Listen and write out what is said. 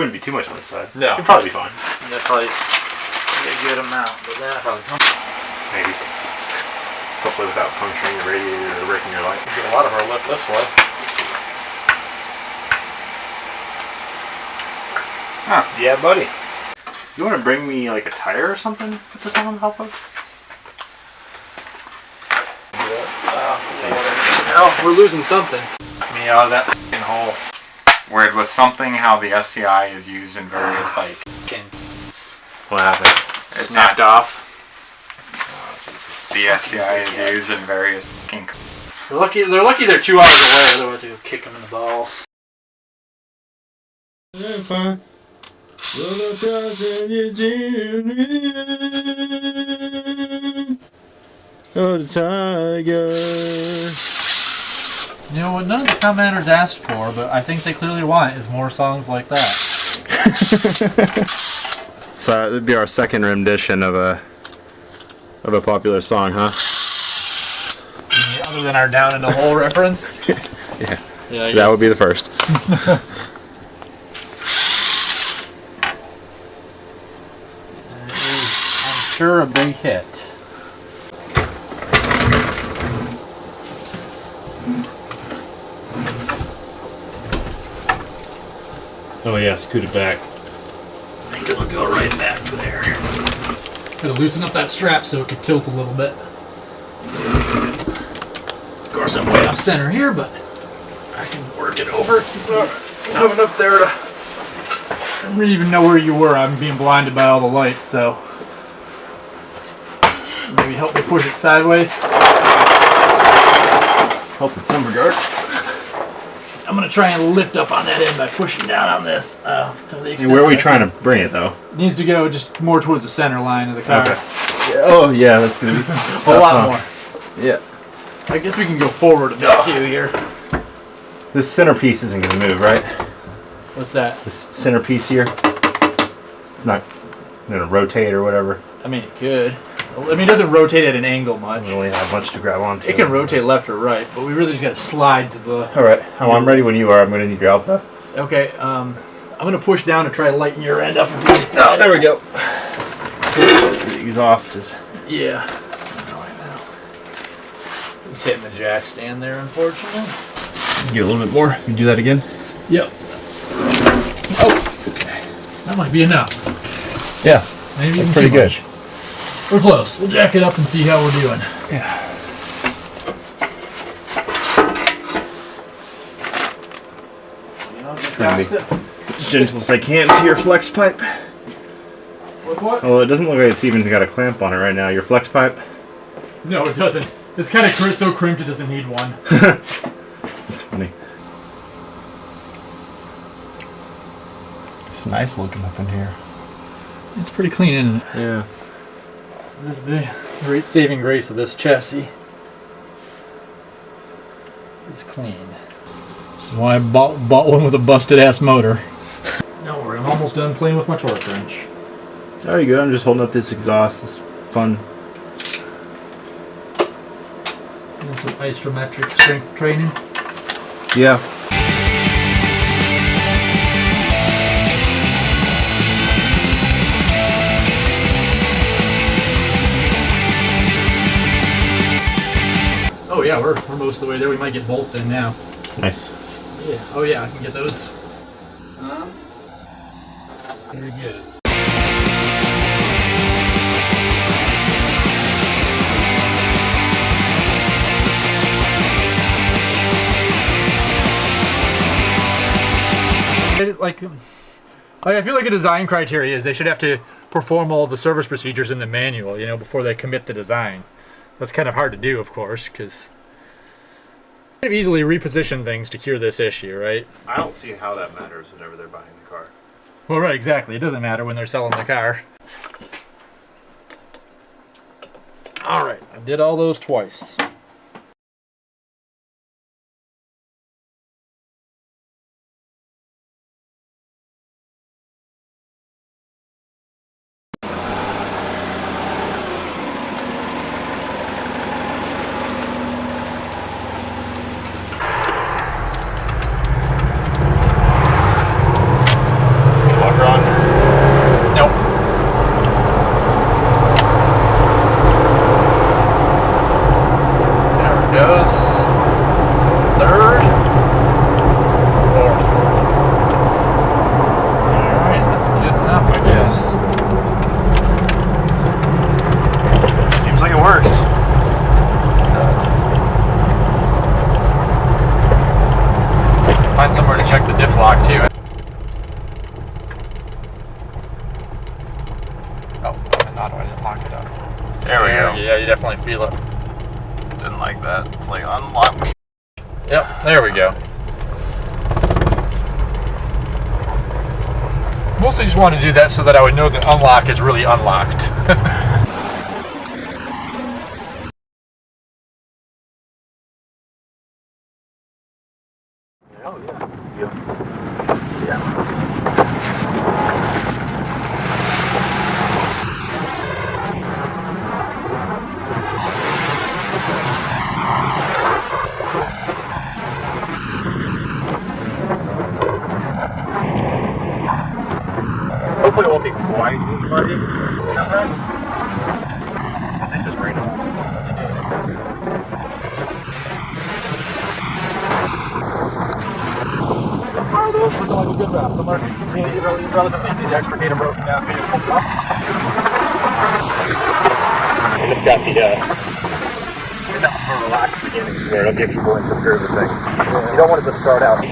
wouldn't be too much on the side. No. You'd probably be fine. That's probably a good amount, but then probably maybe. Hopefully without puncturing your radiator or breaking your light. get a lot of our lift this way. Huh. Yeah, buddy. You want to bring me like a tire or something? Put this on to help us? Oh, we're losing something. Me out of that f***ing hole. Where it was something how the SCI is used in various like. What happened? It's Snapped not off. the SCI is used in various fucking. They're lucky. They're lucky. They're 2 hours away. Otherwise, they would kick them in the balls. Oh, the tiger. You know what? None of the commenters asked for, but I think they clearly want is more songs like that. So it'd be our second rendition of a popular song, huh? Other than our down in the hole reference. Yeah. Yeah. That would be the first. I'm sure a big hit. Oh yeah, scoot it back. I think it'll go right back there. Gotta loosen up that strap so it can tilt a little bit. Of course, I'm way off center here, but I can work it over. Coming up there to... I didn't even know where you were. I'm being blinded by all the lights, so maybe help me push it sideways. Help in some regard. I'm gonna try and lift up on that end by pushing down on this. To the extent Where are we that trying to bring it though? it needs to go just more towards the center line of the car. Okay. Oh yeah, that's gonna be A lot more. Yeah. I guess we can go forward a bit too here. This centerpiece isn't gonna move, right? What's that? This centerpiece here. It's not gonna rotate or whatever. I mean, it could. I mean, it doesn't rotate at an angle much. We only have much to grab onto. It can rotate left or right, but we really just gotta slide to the... Alright, I'm ready when you are. I'm gonna need your help though. Okay, I'm gonna push down to try to lighten your end up. Oh, there we go. The exhaust is... Yeah. Right now. He's hitting the jack stand there, unfortunately. Get a little bit more. You do that again? Yep. Oh, okay. That might be enough. Yeah. Maybe That's even pretty too good. much. We're close. We'll jack it up and see how we're doing. Yeah. Trying to be as gentle as I can to your flex pipe. What's what? Well, it doesn't look like it's even got a clamp on it right now. Your flex pipe? No, it doesn't. It's kind of so crimped it doesn't need one. That's funny. It's nice looking up in here. It's pretty clean, isn't it? Yeah. This is the great saving grace of this chassis. It's clean. This is why I bought one with a busted ass motor. Don't worry, I'm almost done playing with my torque wrench. There you go. I'm just holding up this exhaust. It's fun. And some isometric strength training. Yeah. Oh yeah, we're most of the way there. We might get bolts in now. Nice. Yeah. Oh yeah, I can get those. Very good. I feel like a design criteria is they should have to perform all the service procedures in the manual, you know, before they commit the design. That's kind of hard to do, of course, because you can easily reposition things to cure this issue, right? I don't see how that matters whenever they're buying the car. Well, right, exactly. It doesn't matter when they're selling the car. All right, I did all those twice. No, I didn't lock it up. There we go. Yeah, you definitely feel it. Didn't like that. It's like, unlock me. Yep, there we go. Mostly just wanted to do that so that I would know that unlock is really unlocked. Oh yeah. Yeah. Hopefully it won't be quite as muddy. They just rain on Oh, those look like a good route. Some are relatively easy to extricate a broken down vehicle. and it's got the more relaxed beginning where it'll get you going through the thing. You don't want it to start out.